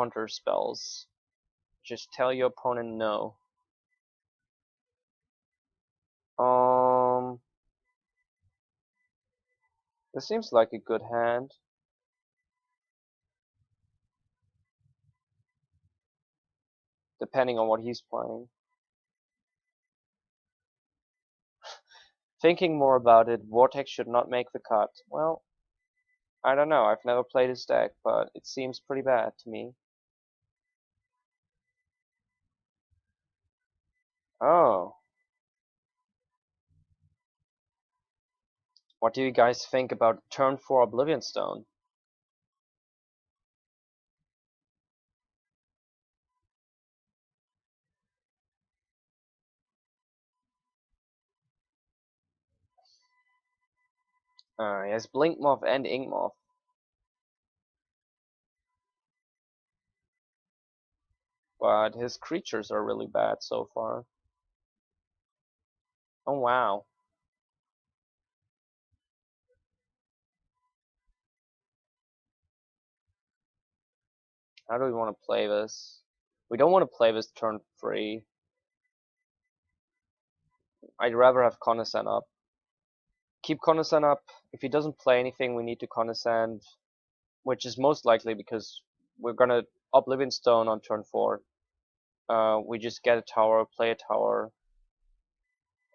counter spells. Just tell your opponent no. This seems like a good hand. Depending on what he's playing. Thinking more about it, Vortex should not make the cut. Well, I don't know, I've never played his deck, but it seems pretty bad to me. Oh. What do you guys think about turn 4 Oblivion Stone? He has Blink Moth and Ink Moth. But his creatures are really bad so far. Oh wow. How do we want to play this? We don't want to play this turn 3. I'd rather have Coniston up. Keep Coniston up. If he doesn't play anything, we need to Coniston, which is most likely because we're gonna Oblivion Stone on turn 4. We just get a tower, play a tower,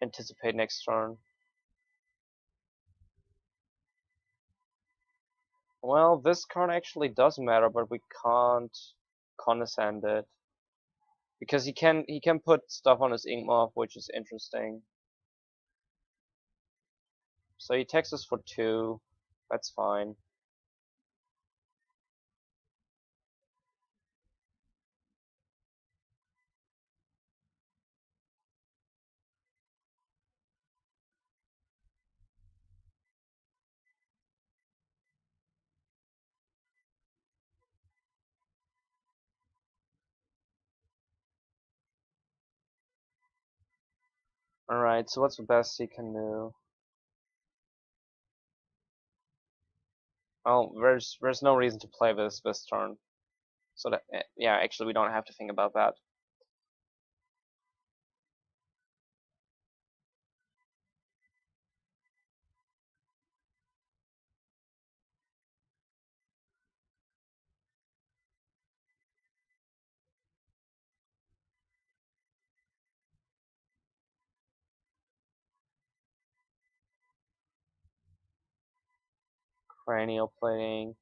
anticipate next turn. Well, this card actually does matter, but we can't Coniston it. Because he can put stuff on his Ink Moth, which is interesting. So he takes us for 2. That's fine. Alright, so what's the best he can do? Oh, there's no reason to play this turn. So that, yeah, actually we don't have to think about that. Cranial plating.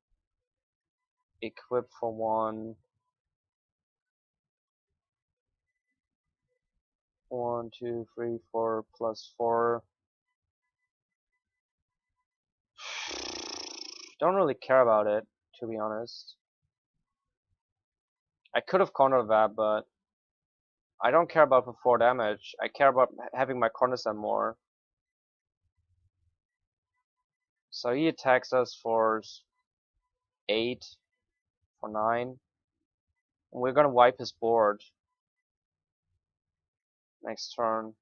Equip for 1. 1, 2, 3, 4 plus 4. Don't really care about it, to be honest. I could have countered that, but I don't care about the 4 damage. I care about having my Coniston more. So he attacks us for 8, for 9. And we're gonna wipe his board next turn.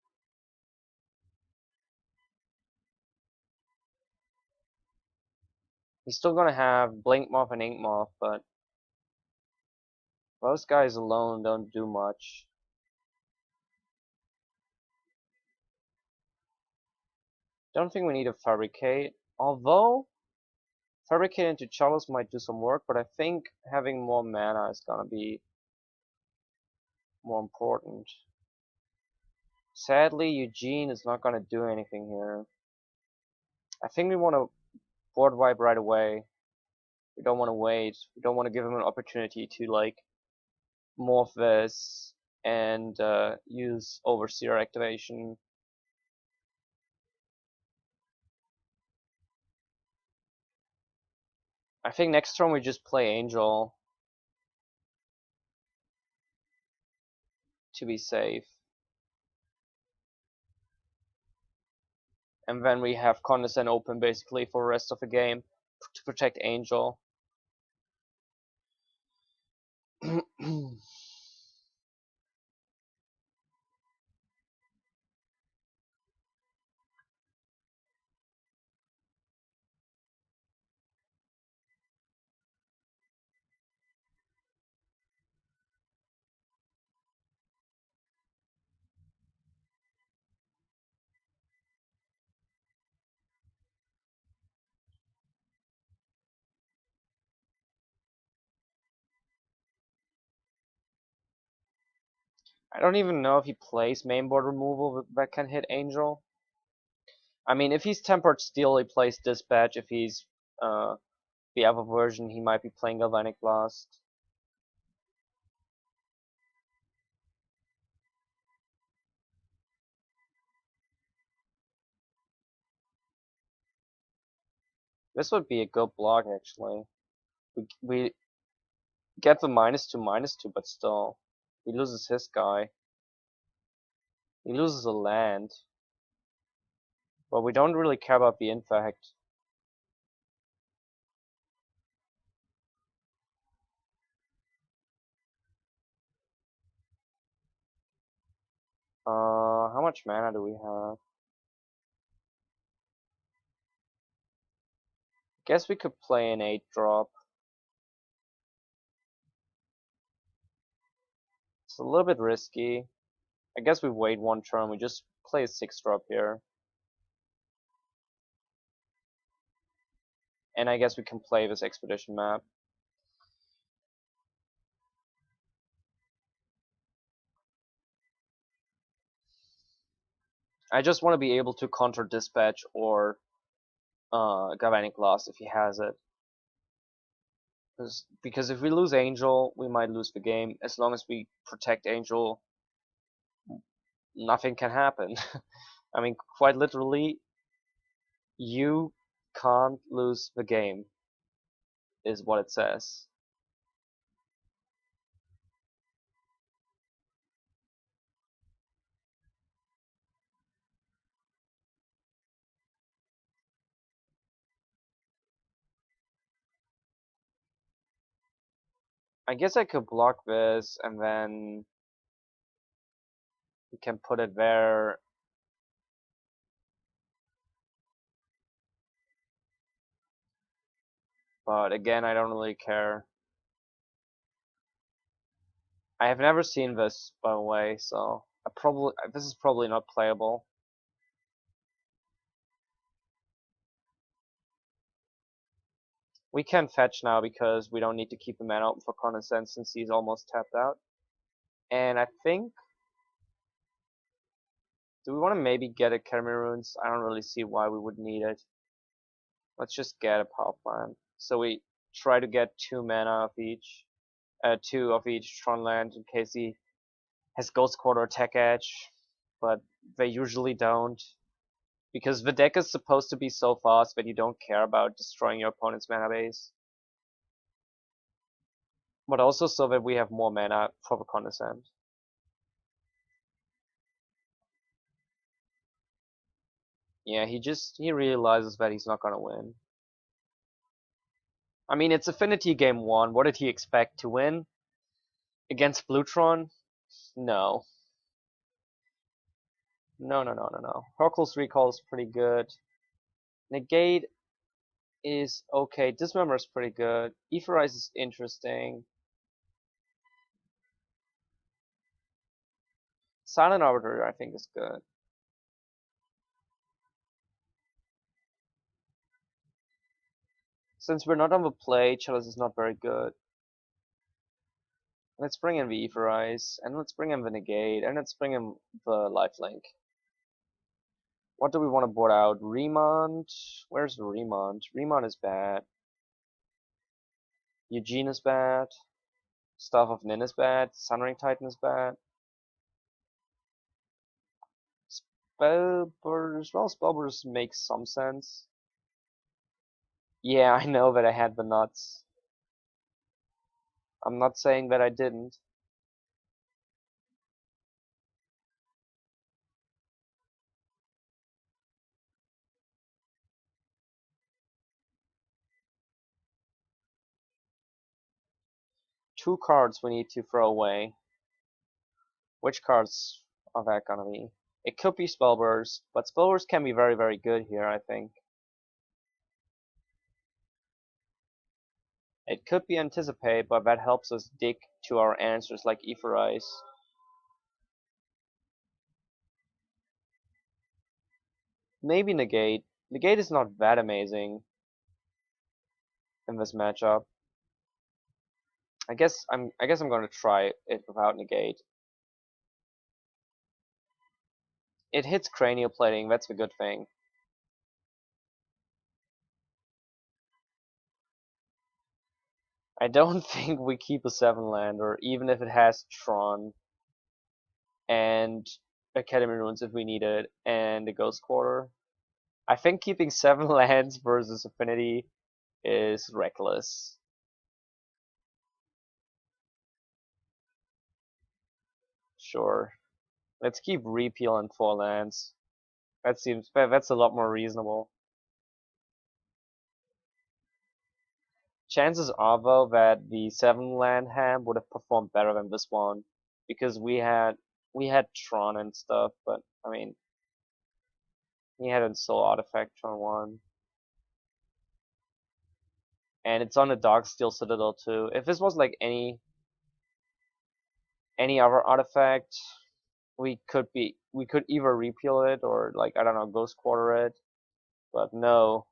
He's still gonna have Blink Moth and Ink Moth, but those guys alone don't do much. Don't think we need to Fabricate, although Fabricate into Chalice might do some work, but I think having more mana is gonna be more important. Sadly, Eugene is not gonna do anything here. I think we want to board wipe right away. We don't want to wait. We don't want to give him an opportunity to like morph this and use Overseer activation. I think next turn we just play Angel to be safe. And then we have Condescend open basically for the rest of the game to protect Angel. I don't even know if he plays mainboard removal that can hit Angel. I mean, if he's Tempered Steel, he plays Dispatch. If he's the other version, he might be playing Galvanic Blast. This would be a good block, actually. We get the -2/-2, but still, he loses his guy. He loses a land, but we don't really care about the impact. How much mana do we have? Guess we could play an 8-drop. It's a little bit risky. I guess we wait one turn. We just play a 6-drop here. And I guess we can play this expedition map. I just want to be able to counter Dispatch or Galvanic Blast if he has it. Because if we lose Angel, we might lose the game. As long as we protect Angel, nothing can happen. I mean, quite literally, you can't lose the game, is what it says. I guess I could block this and then we can put it there. But again, I don't really care. I have never seen this, by the way, so this is probably not playable. We can fetch now because we don't need to keep the mana open for Condescend since he's almost tapped out. And I think, do we want to maybe get a Academy Runes? I don't really see why we would need it. Let's just get a power plant. So we try to get 2 mana of each, 2 of each Tron land in case he has Ghost Quarter Attack Edge, but they usually don't. Because the deck is supposed to be so fast that you don't care about destroying your opponent's mana base. But also so that we have more mana for the Condescend. Yeah, he realizes that he's not gonna win. I mean, it's Affinity game 1. What did he expect to win? Against Blutron? No. No. Horkel's Recall is pretty good. Negate is okay. Dismember is pretty good. Etherize is interesting. Silent Arbiter I think is good. Since we're not on the play, Chalice is not very good. Let's bring in the Etherize, and let's bring in the Negate, and let's bring in the Lifelink. What do we want to board out? Remont? Where's Remont? Remont is bad. Eugene is bad. Staff of Nin is bad. Sunring Titan is bad. Spellburst, well, Spellburst makes some sense. Yeah, I know that I had the nuts. I'm not saying that I didn't. Two cards we need to throw away. Which cards are that gonna be? It could be Spellburst, but Spellburst can be very, very good here, I think. It could be Anticipate, but that helps us dig to our answers like Etherize. Maybe Negate. Negate is not that amazing in this matchup. I guess I'm gonna try it without Negate. It hits cranial plating, that's the good thing. I don't think we keep a 7-lander, even if it has Tron and Academy Ruins if we need it, and a Ghost Quarter. I think keeping 7 lands versus Affinity is reckless. Sure. Let's keep Repeal and 4 lands. That's a lot more reasonable. Chances are though that the 7-land hand would have performed better than this one because we had Tron and stuff, but I mean he had a Soul Artifact Tron 1. And it's on the Darksteel Citadel too. If this was like any other artifact, we could either repeal it or like I don't know, Ghost Quarter it. But no,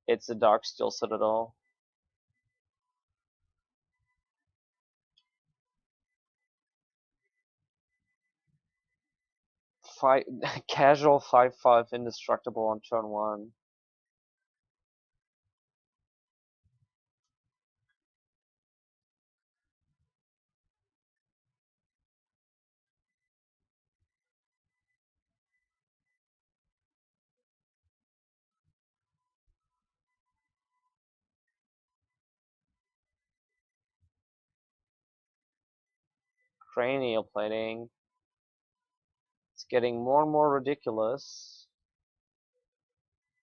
it's a Darksteel Citadel. Five casual 5/5 indestructible on turn 1. Cranial plating. It's getting more and more ridiculous.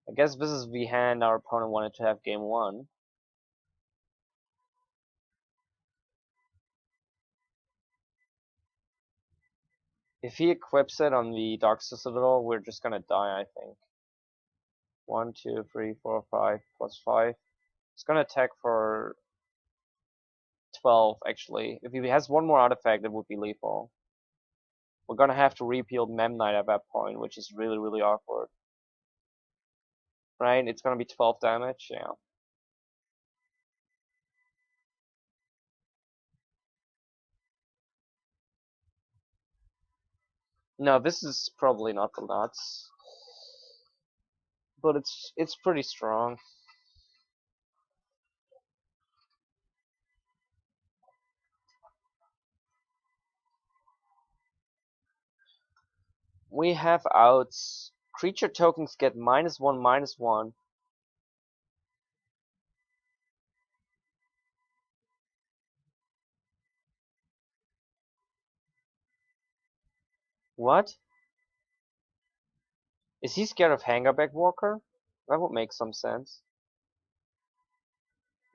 I guess this is the hand our opponent wanted to have game 1. If he equips it on the Dark Citadel, we're just gonna die, I think. 1, 2, 3, 4, 5, plus 5. It's gonna attack for 12, actually. If he has one more artifact, it would be lethal. We're gonna have to repeal Memnite at that point, which is really, really awkward. Right? It's gonna be 12 damage, yeah. No, this is probably not the nuts. But it's pretty strong. We have outs. Creature tokens get -1/-1. What? Is he scared of Hangerback Walker? That would make some sense.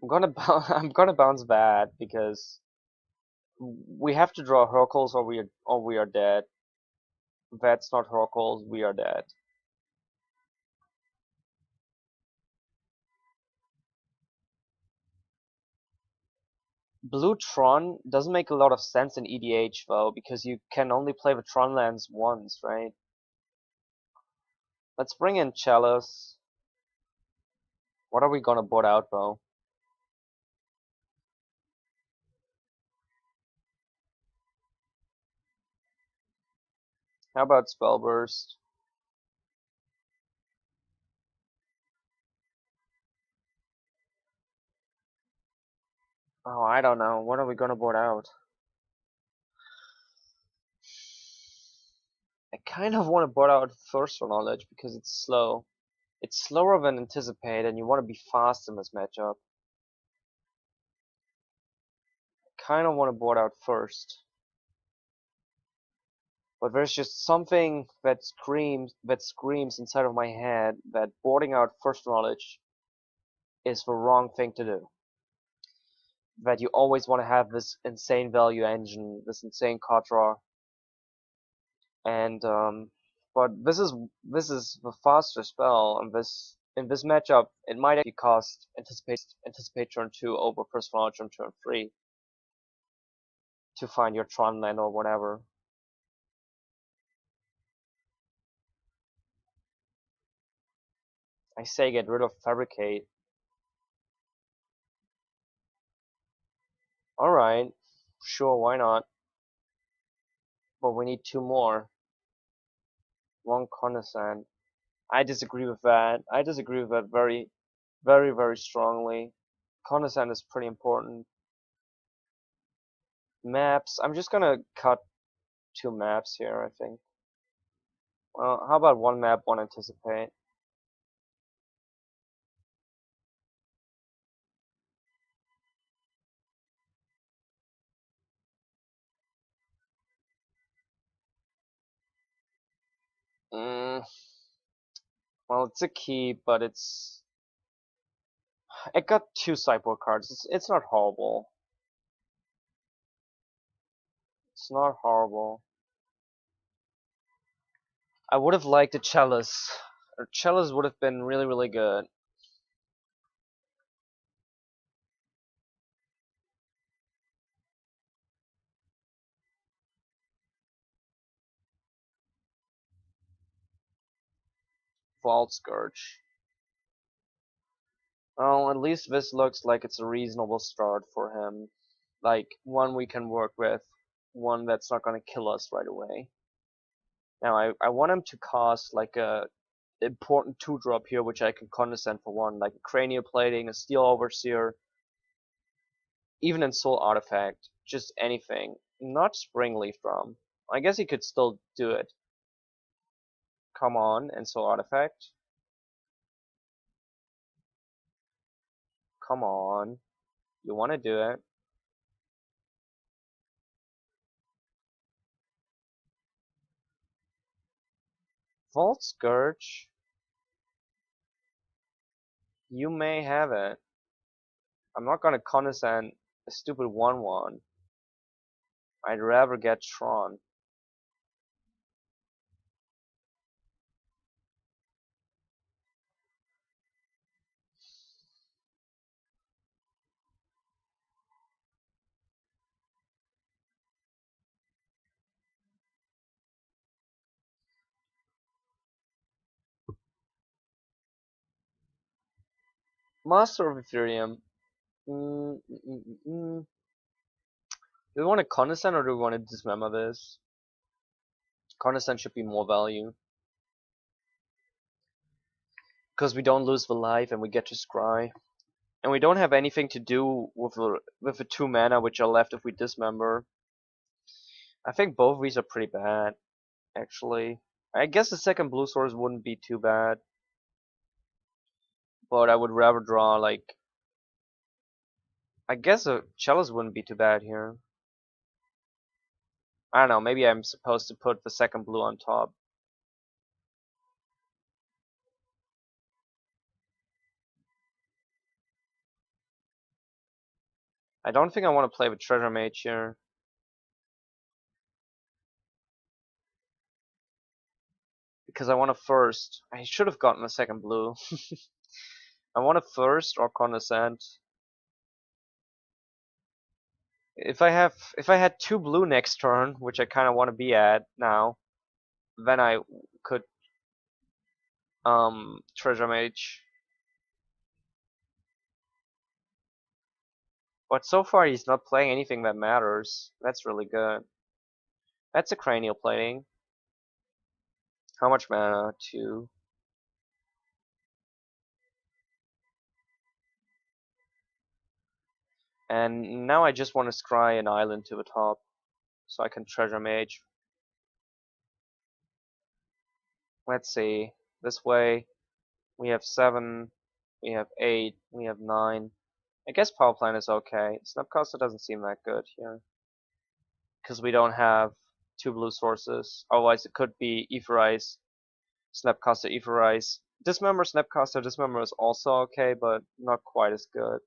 I'm gonna bounce bad because we have to draw Hercules or we are dead. That's not Hercules, we are dead. Blue Tron doesn't make a lot of sense in EDH though, because you can only play the Tron lands once, right? Let's bring in Chalice. What are we gonna board out though? How about Spellburst? Oh, I don't know. What are we gonna board out? I kind of want to board out Thirst for Knowledge because it's slow. It's slower than anticipated, and you want to be fast in this matchup. Kind of want to board out first. But there's just something that screams inside of my head that boarding out First Knowledge is the wrong thing to do. That you always want to have this insane value engine, this insane card draw. And but this is the faster spell, and in this matchup it might actually cost anticipate turn 2 over First Knowledge on turn 3 to find your Tron land or whatever. I say get rid of Fabricate. Alright, sure, why not? But we need 2 more. One Conisant. I disagree with that. I disagree with that very, very, very strongly. Conisant is pretty important. Maps. I'm just gonna cut 2 maps here, I think. Well, how about 1 map, 1 anticipate? Mm, well, it's a key, but it got 2 sideboard cards. It's not horrible. It's not horrible. I would have liked a Chalice. Or Chalice would have been really, really good. Vault Scourge. Well, at least this looks like it's a reasonable start for him. Like, one we can work with. One that's not gonna kill us right away. Now, I want him to cost like a important 2-drop here, which I can condescend for 1, like a Cranial Plating, a Steel Overseer, even in Soul Artifact, just anything. Not Springleaf Drum. I guess he could still do it. Come on, and Soul Artifact. Come on. You want to do it. Vault Scourge. You may have it. I'm not gonna condescend a stupid 1/1. I'd rather get Tron. Master of Ethereum. Mm, mm, mm, mm, mm. Do we want to condescend or do we want to dismember this? Condescend should be more value. Because we don't lose the life and we get to scry. And we don't have anything to do with the 2 mana which are left if we dismember. I think both of these are pretty bad, actually. I guess the second blue source wouldn't be too bad. But I would rather draw like I guess a Chalice wouldn't be too bad here. I don't know, maybe I'm supposed to put the second blue on top. I don't think I want to play with Treasure Mage here. Because I want a first. I should have gotten a second blue. I want a first or Condescend. If I had 2 blue next turn, which I kinda wanna be at now, then I could Treasure Mage. But so far he's not playing anything that matters. That's really good. That's a Cranial Plating. How much mana? 2. And now I just want to scry an island to the top, so I can Treasure Mage. Let's see. This way, we have 7, we have 8, we have 9. I guess Power Plant is okay. Snapcaster doesn't seem that good here. Because we don't have 2 blue sources. Otherwise, it could be Etherize, Snapcaster, Etherize. Dismember, Snapcaster, Dismember is also okay, but not quite as good.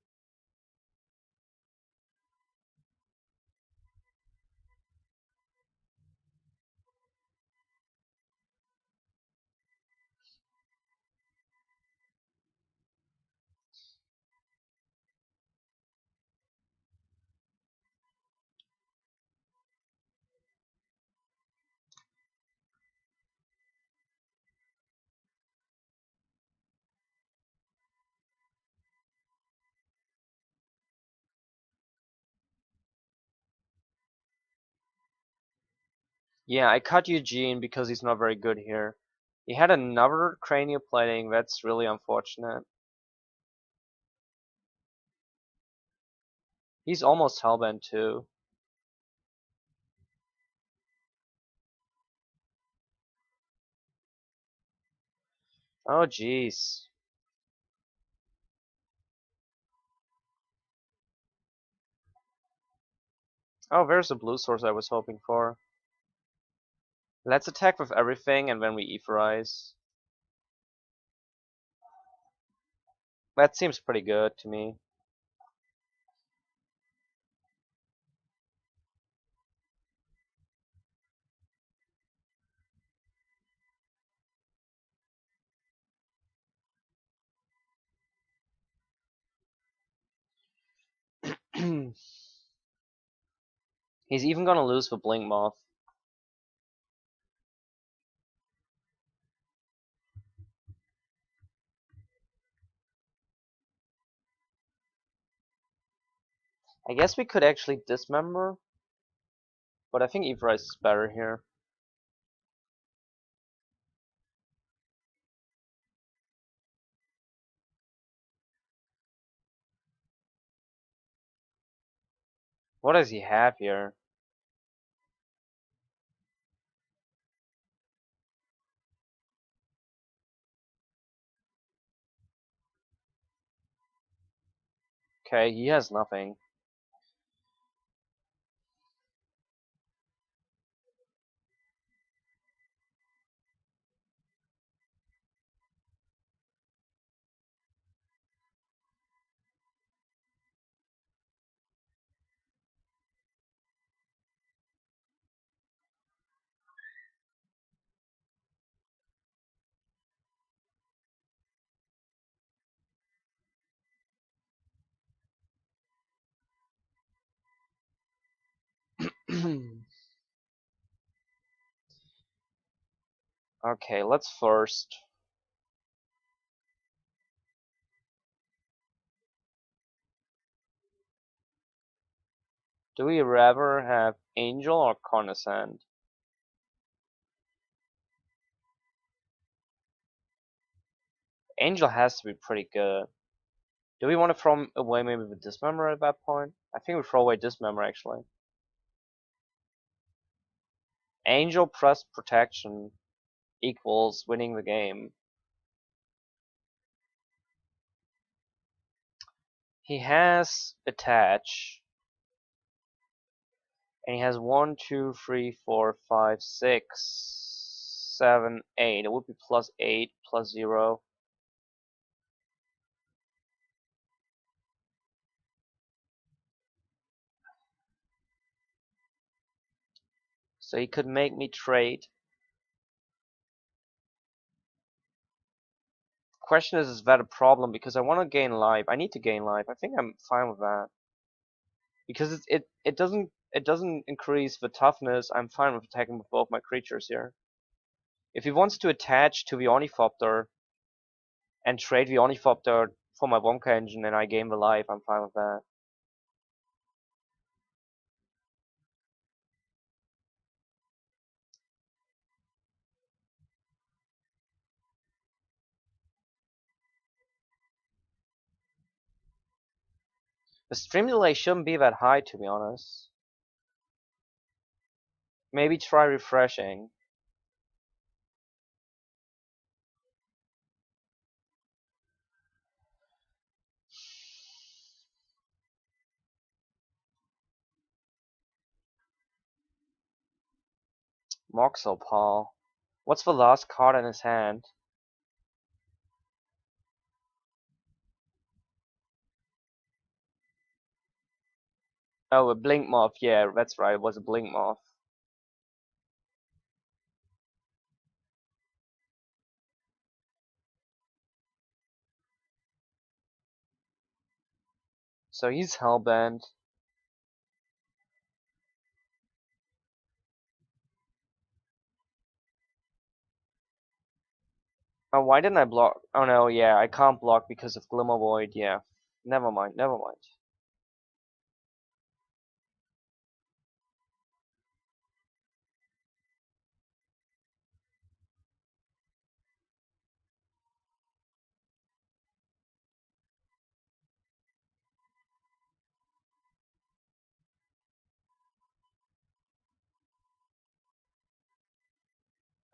Yeah, I cut Eugene because he's not very good here. He had another cranial plating, that's really unfortunate. He's almost hellbent too. Oh jeez. Oh, there's the blue source I was hoping for. Let's attack with everything and then we etherize. That seems pretty good to me. He's even gonna lose the Blink Moth. I guess we could actually dismember, but I think etherize is better here. What does he have here? Okay, he has nothing. Okay, let's first. Do we rather have Angel or Cornisand? Angel has to be pretty good. Do we want to throw away maybe the Dismember at that point? I think we throw away Dismember actually. Angel plus Protection equals winning the game. He has Attach. And he has 1, 2, 3, 4, 5, 6, 7, 8. It would be plus 8, plus 0. So he could make me trade. Question is that a problem? Because I want to gain life. I need to gain life. I think I'm fine with that. Because it doesn't increase the toughness. I'm fine with attacking with both my creatures here. If he wants to attach to the Ornithopter and trade the Ornithopter for my Wonka engine and I gain the life, I'm fine with that. The stream delay shouldn't be that high, to be honest. Maybe try refreshing. Moxopal. What's the last card in his hand? Oh, a Blink Moth. Yeah, that's right. It was a Blink Moth. So he's hellbent. Oh, why didn't I block? Oh no, yeah, I can't block because of Glimmer Void. Yeah, never mind, never mind.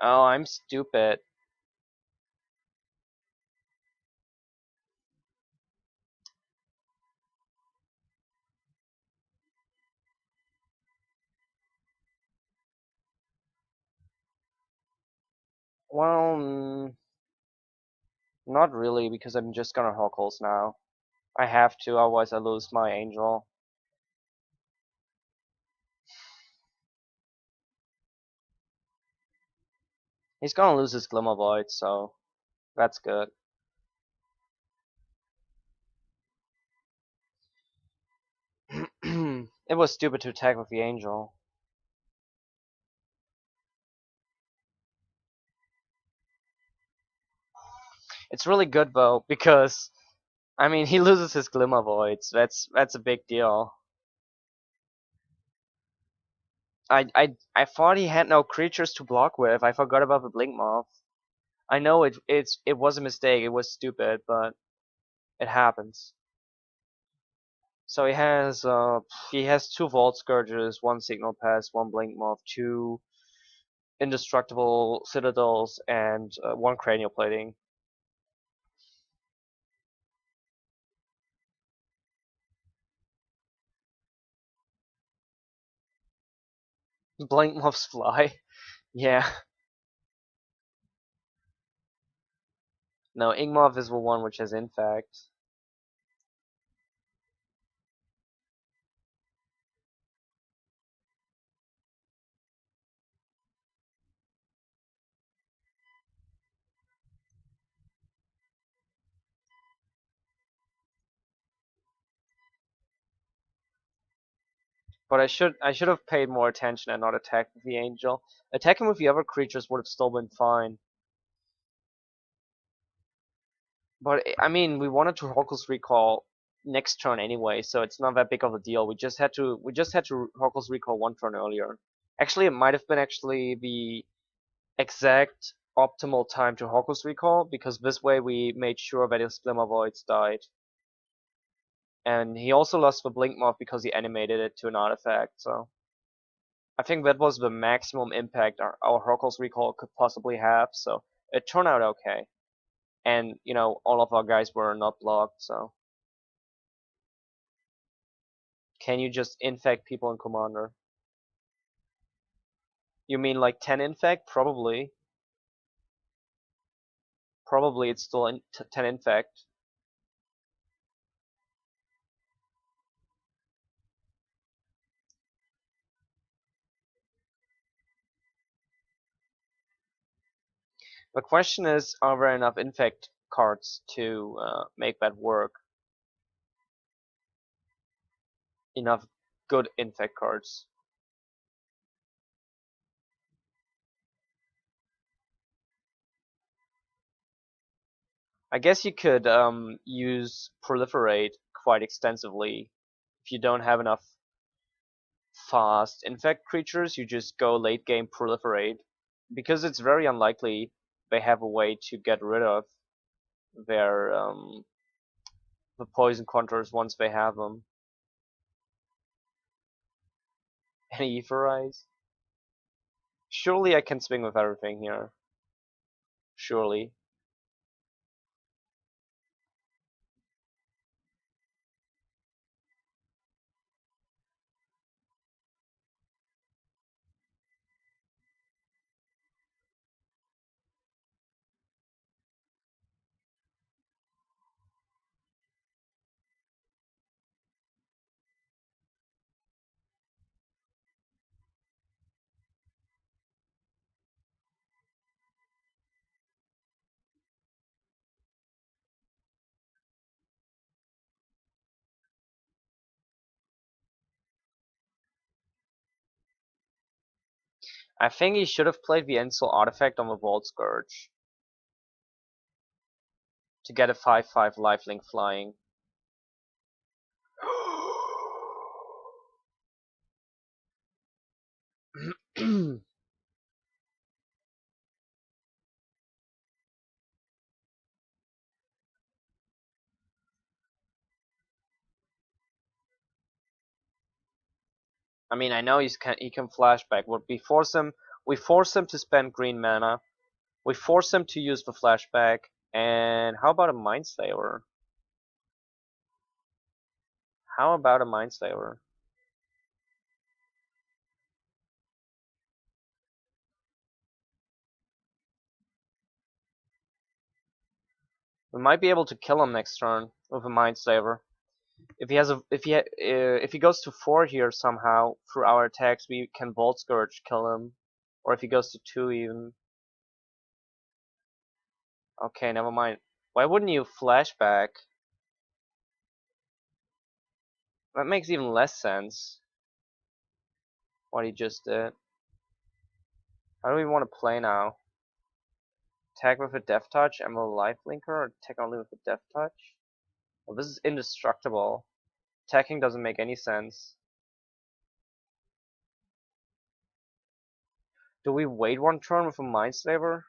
Oh, I'm stupid. Well, not really, because I'm just gonna Huckles now. I have to, otherwise I lose my angel. He's gonna lose his Glimmer Void, so that's good. It was stupid to attack with the angel. It's really good though, because I mean he loses his Glimmer Voids. That's a big deal. I thought he had no creatures to block with. I forgot about the Blink Moth. I know it was a mistake. It was stupid, but it happens. So he has two Vault Scourges, one Signal Pass, one Blink Moth, two Indestructible Citadels, and one Cranial Plating. Blink Moths fly. Yeah. No, Ingmoth is the one which has Infect. But I should have paid more attention and not attacked with the Angel. Attacking with the other creatures would have still been fine. But I mean, we wanted to Hokul's Recall next turn anyway, so it's not that big of a deal. We just had to Hokul's Recall one turn earlier. Actually, it might have been actually the exact optimal time to Hokul's Recall, because this way we made sure that his Glimmer Voids died. And he also lost the Blink Moth because he animated it to an artifact, so I think that was the maximum impact our Hokul's Recall could possibly have, so it turned out okay. And, all of our guys were not blocked, so. Can you just infect people in Commander? You mean like 10 infect? Probably. Probably it's still 10 infect. The question is, are there enough infect cards to make that work? Enough good infect cards. I guess you could use Proliferate quite extensively. If you don't have enough fast infect creatures, you just go late game Proliferate. Because it's very unlikely they have a way to get rid of their the poison contours once they have them. And Etherize? Surely I can swing with everything here. Surely. I think he should have played the Ensoul artifact on the Vault Scourge to get a 5/5 lifelink flying. I mean, I know he can flashback. What we force him We force him to spend green mana. We force him to use the flashback. And how about a Mindslaver? How about a Mindslaver? We might be able to kill him next turn with a Mindslaver. If he goes to 4 here somehow through our attacks, we can Volt Scourge kill him, or if he goes to 2 even. Okay, never mind. Why wouldn't you flashback? That makes even less sense. What he just did. How do we want to play now? Attack with a Death Touch, Emerald Lifelinker, or attack only with a Death Touch? Well, this is indestructible. Attacking doesn't make any sense. Do we wait 1 turn with a Mindslaver?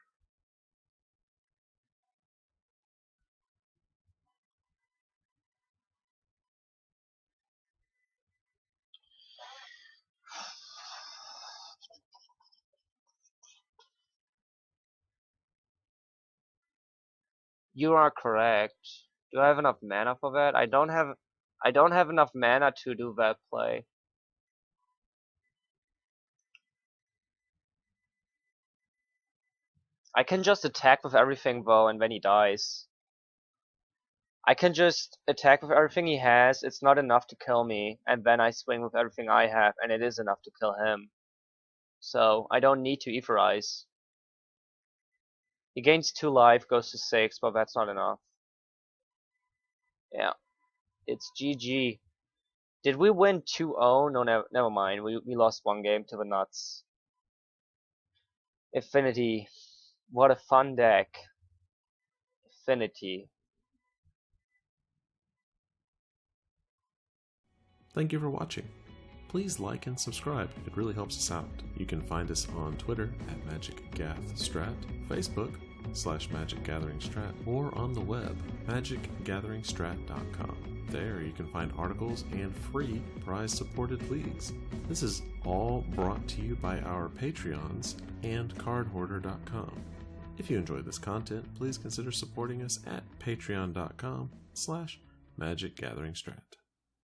You are correct. Do I have enough mana for that? I don't have enough mana to do that play. I can just attack with everything though, and then he dies. I can just attack with everything he has, it's not enough to kill me, and then I swing with everything I have, and it is enough to kill him. So, I don't need to Etherize. He gains 2 life, goes to 6, but that's not enough. Yeah. It's GG. Did we win 2-0? No, never mind. We lost 1 game to the Nuts. Affinity. What a fun deck. Affinity. Thank you for watching. Please like and subscribe, it really helps us out. You can find us on Twitter at MagicGathStrat, Facebook /MagicGatheringStrat, or on the web, MagicGatheringStrat.com. There you can find articles and free prize-supported leagues. This is all brought to you by our Patreons and CardHoarder.com. If you enjoy this content, please consider supporting us at patreon.com/MagicGatheringStrat.